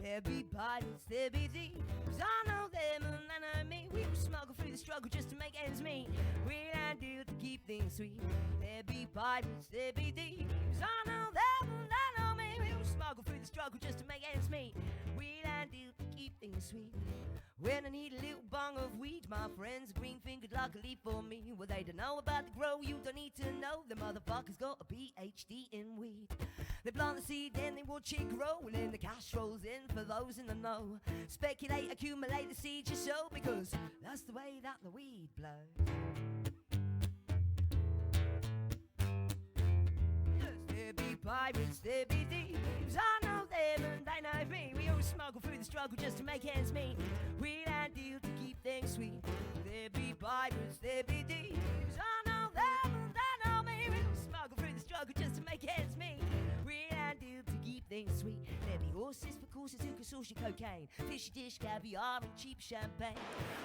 There be pirates, there be thieves, I know them and they know me. We will smuggle through the struggle just to make ends meet. We'll deal to keep things sweet. There be pirates, there be thieves, I know them and they know me. We will smuggle through the struggle just to make ends meet. We'll deal to keep things sweet. When I need a little bung of weed, my friends are green-fingered luckily for me. Well, they don't know about the grow, you don't need to know. The motherfuckers got a PhD in weed. They plant the seed, then they watch it grow, and then the cash rolls in for those in the know. Speculate, accumulate the seeds you sow, because that's the way that the weed blows. There be pirates, there be thieves, I know them and they know me. We all smuggle through the struggle just to make ends meet. We don't deal to keep things sweet. There be pirates, there be thieves, I know them and they know me. We all smuggle through the struggle just to make ends meet. We don't deal to keep things sweet. There be horses for courses who can source your cocaine, fishy dish, caviar and cheap champagne.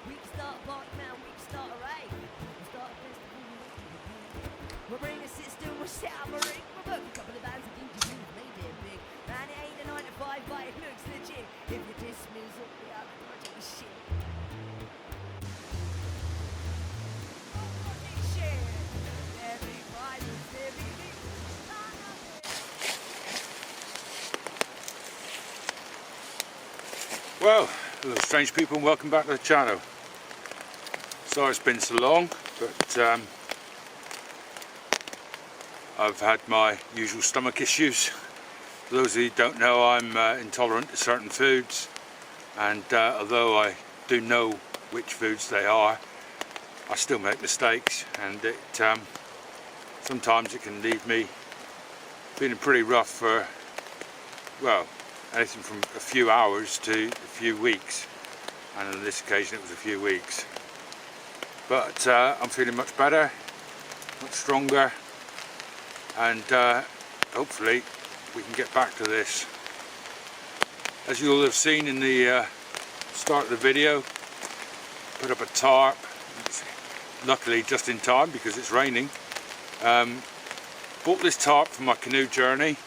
We can start a party now, we can start a rave, we'll start a festival. We'll bring a system, we'll set up a ring. We'll book a couple of bands and think you should have made it big. Man, it ain't a 9 to 5, but it looks legit. If you dismiss all the other project shit. Oh, project shit. Every violence, every beat. Well, hello strange people and welcome back to the channel. Sorry it's been so long, but I've had my usual stomach issues. For those of you who don't know, I'm intolerant to certain foods, and although I do know which foods they are, I still make mistakes, and it sometimes it can leave me feeling pretty rough for, well, anything from a few hours to a few weeks, and on this occasion it was a few weeks. But I'm feeling much better, much stronger, and hopefully we can get back to this. As you all have seen in the start of the video, put up a tarp, luckily just in time because it's raining. Bought this tarp for my canoe journey.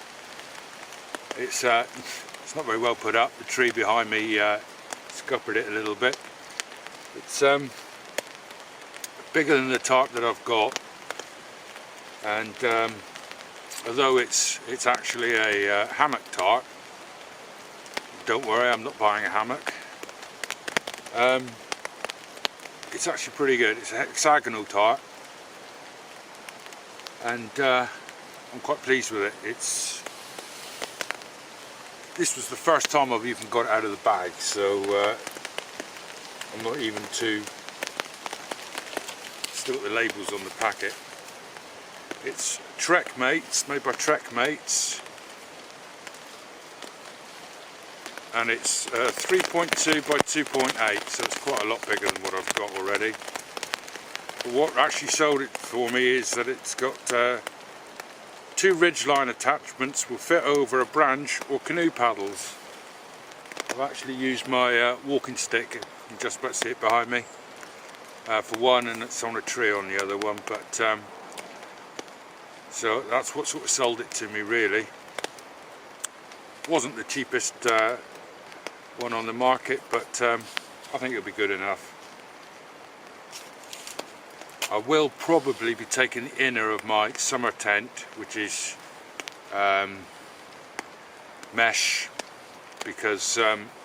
It's not very well put up. The tree behind me scuppered it a little bit. It's bigger than the tarp that I've got, and although it's actually a hammock tarp, don't worry, I'm not buying a hammock. It's actually pretty good. It's a hexagonal tarp, and I'm quite pleased with it. This was the first time I've even got it out of the bag, so I'm not even too. Still got the labels on the packet. It's Trek Mates, made by Trek Mates, and it's 3.2 by 2.8, so it's quite a lot bigger than what I've got already. But what actually sold it for me is that it's got two ridgeline attachments will fit over a branch or canoe paddles. I've actually used my walking stick, you can just about see it behind me, for one, and it's on a tree on the other one, but so that's what sort of sold it to me really. Wasn't the cheapest one on the market, but I think it'll be good enough. I will probably be taking the inner of my summer tent, which is mesh, because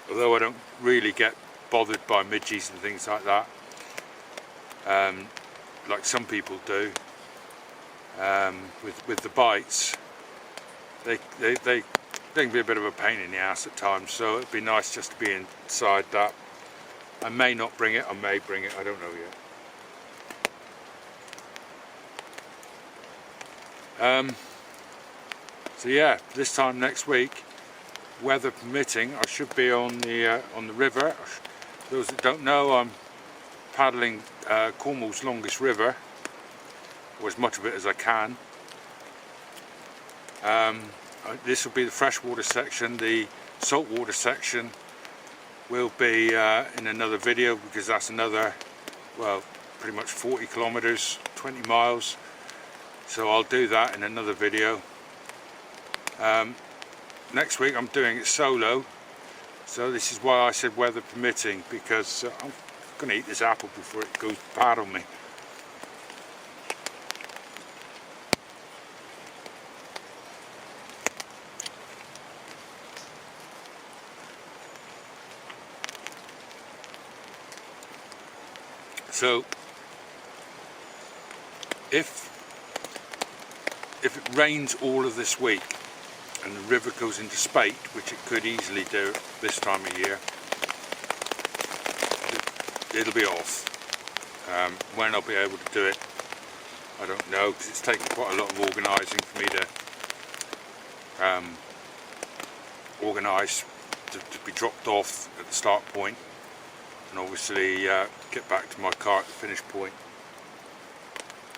although I don't really get bothered by midges and things like that, like some people do, with the bites, they can be a bit of a pain in the ass at times, so it'd be nice just to be inside that. I may not bring it, I may bring it, I don't know yet. So yeah, this time next week, weather permitting, I should be on the river. Those that don't know, I'm paddling Cornwall's longest river, or as much of it as I can. This will be the freshwater section. The saltwater section will be in another video, because that's another, well, pretty much 40 kilometers, 20 miles. So I'll do that in another video. Next week I'm doing it solo, so this is why I said weather permitting, because I'm going to eat this apple before it goes bad on me. So if it rains all of this week and the river goes into spate, which it could easily do this time of year, it'll be off. When I'll be able to do it, I don't know, because it's taken quite a lot of organising for me to organise to be dropped off at the start point, and obviously get back to my car at the finish point,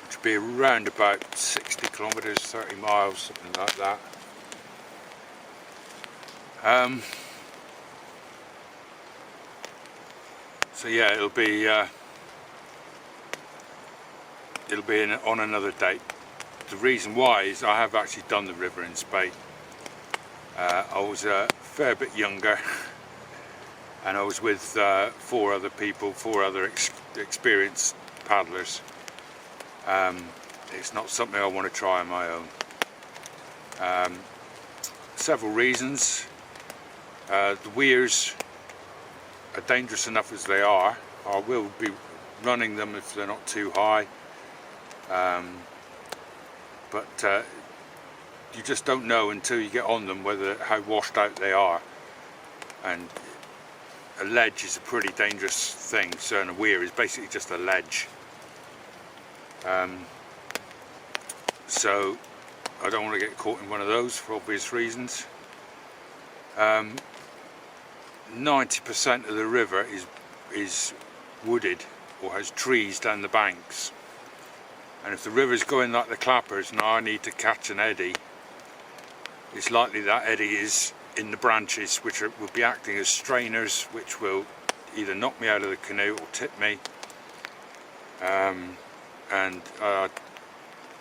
which would be around about 60 kilometres, 30 miles, something like that. So yeah, it'll be on another date. The reason why is I have actually done the river in spate. I was a fair bit younger, and I was with 4 other people, 4 other experienced paddlers. It's not something I want to try on my own. Several reasons. The weirs are dangerous enough as they are. I will be running them if they're not too high, but you just don't know until you get on them how washed out they are. And a ledge is a pretty dangerous thing, so a weir is basically just a ledge. So I don't want to get caught in one of those for obvious reasons. 90% of the river is wooded or has trees down the banks, and if the river's going like the clappers and I need to catch an eddy, it's likely that eddy is in the branches, which will be acting as strainers, which will either knock me out of the canoe or tip me, and I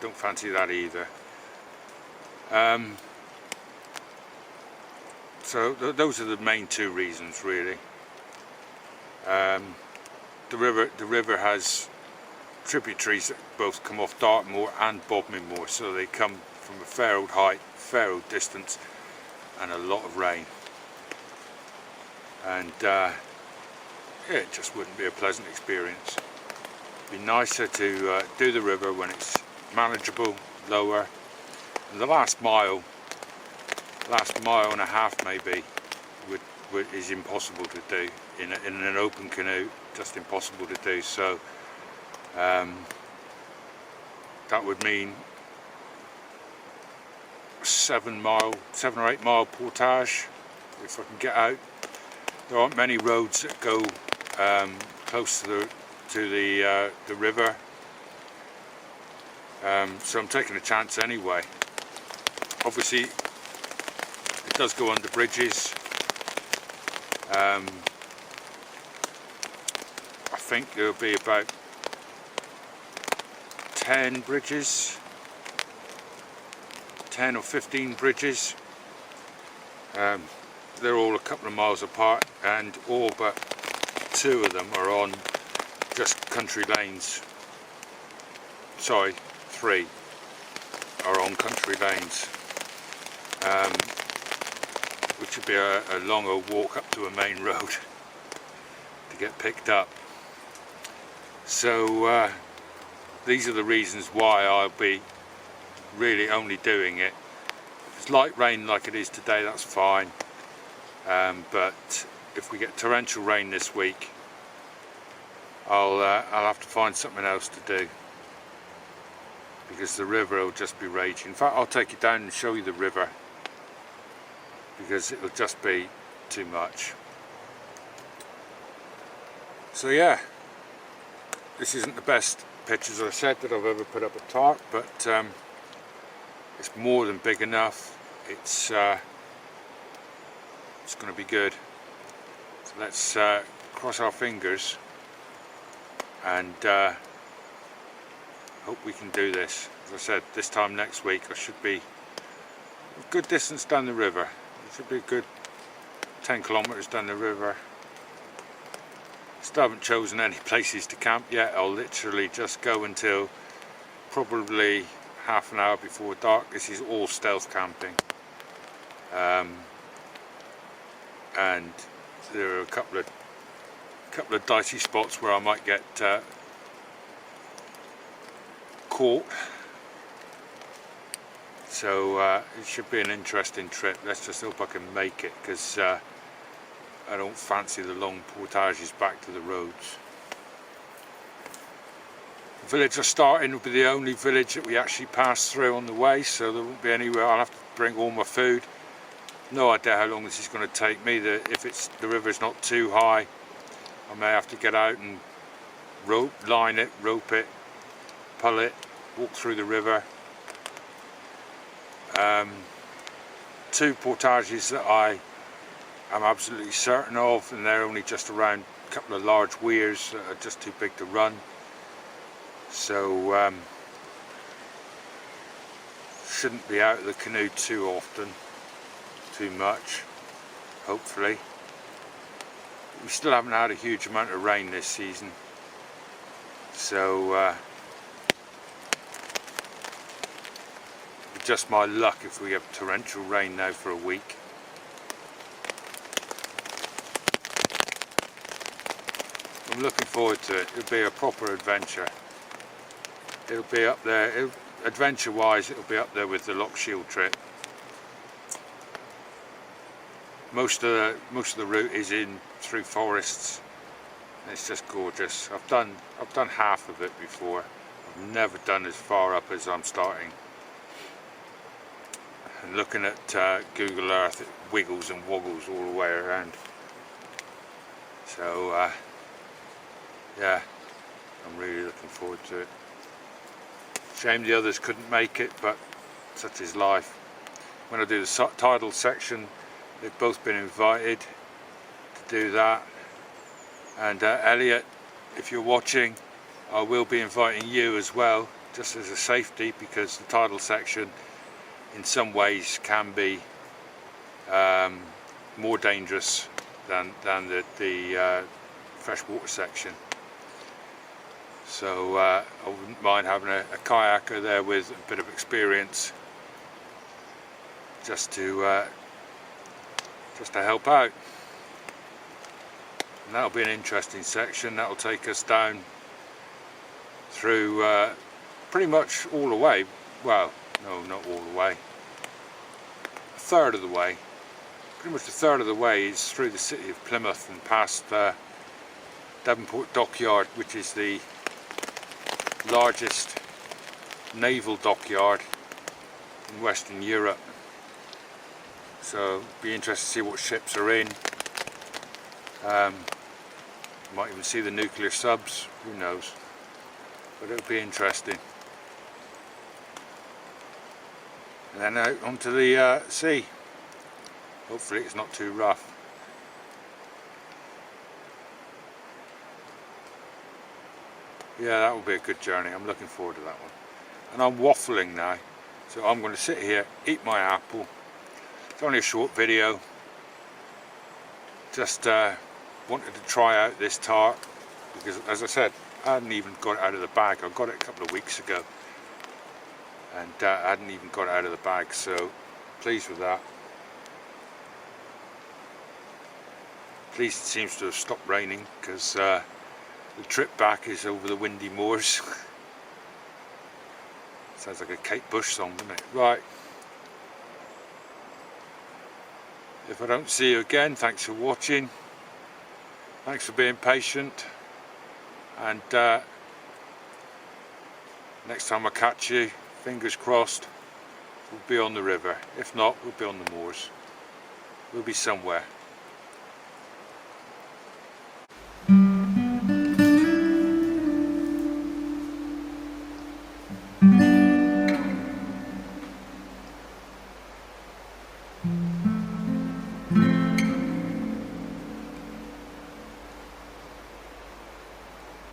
don't fancy that either. So those are the main 2 reasons really. The river has tributaries that both come off Dartmoor and Bodminmoor, so they come from a fair old height, fair old distance, and a lot of rain. And it just wouldn't be a pleasant experience. It'd be nicer to do the river when it's manageable, lower, and the last mile and a half maybe is impossible to do in an open canoe, just impossible to do. So that would mean 7 or 8 mile portage if I can get out. There aren't many roads that go close to the river, so I'm taking a chance anyway. obviously it does go under bridges. I think there will be about 10 bridges, 10 or 15 bridges. They're all a couple of miles apart, and all but 2 of them are on just country lanes. Sorry, 3 are on country lanes, which would be a longer walk up to a main road to get picked up. So these are the reasons why I'll be really only doing it. If it's light rain like it is today, that's fine, but if we get torrential rain this week, I'll have to find something else to do, because the river will just be raging. In fact, I'll take you down and show you the river, because it'll just be too much. So yeah, this isn't the best pitch, as I said, that I've ever put up at Tarp, but it's more than big enough. It's going to be good. So let's cross our fingers and hope we can do this. As I said, this time next week I should be a good distance down the river. It should be a good 10 kilometers down the river. Still haven't chosen any places to camp yet. I'll literally just go until probably half an hour before dark. This is all stealth camping, and there are a couple of dicey spots where I might get caught. So it should be an interesting trip. Let's just hope I can make it, because I don't fancy the long portages back to the roads. The village I start in will be the only village that we actually pass through on the way, so there won't be anywhere. I'll have to bring all my food. No idea how long this is going to take me. If the river's not too high, I may have to get out and line it, rope it, pull it, walk through the river. 2 portages that I am absolutely certain of, and they're only just around a couple of large weirs that are just too big to run. So shouldn't be out of the canoe too often, too much, hopefully. We still haven't had a huge amount of rain this season, so just my luck if we have torrential rain now for a week. I'm looking forward to it. It'll be a proper adventure. It'll be up there, adventure wise, it'll be up there with the Loch Shield trip. Most of the route is in through forests. It's just gorgeous. I've done half of it before. I've never done as far up as I'm starting. And looking at Google Earth, it wiggles and woggles all the way around. So yeah, I'm really looking forward to it. Shame the others couldn't make it, but such is life. When I do the tidal section, they've both been invited to do that. And Elliot, if you're watching, I will be inviting you as well, just as a safety, because the tidal section in some ways can be more dangerous than the freshwater section. So I wouldn't mind having a kayaker there with a bit of experience, just to help out. And that'll be an interesting section. That'll take us down through pretty much all the way. Well, no, not all the way. A third of the way. Pretty much a third of the way is through the city of Plymouth and past Devonport Dockyard, which is the largest naval dockyard in Western Europe. So be interested to see what ships are in. Might even see the nuclear subs, who knows, but it'll be interesting. and then out onto the sea. Hopefully it's not too rough. Yeah, that will be a good journey. I'm looking forward to that one. And I'm waffling now, so I'm going to sit here, eat my apple. It's only a short video. Just wanted to try out this Tarp, because as I said, I hadn't even got it out of the bag. I got it a couple of weeks ago, and I hadn't even got it out of the bag, so pleased with that. Pleased it seems to have stopped raining, because the trip back is over the windy moors. Sounds like a Kate Bush song, doesn't it? Right. If I don't see you again, thanks for watching. Thanks for being patient. And next time I catch you, fingers crossed, we'll be on the river. If not, we'll be on the moors. We'll be somewhere.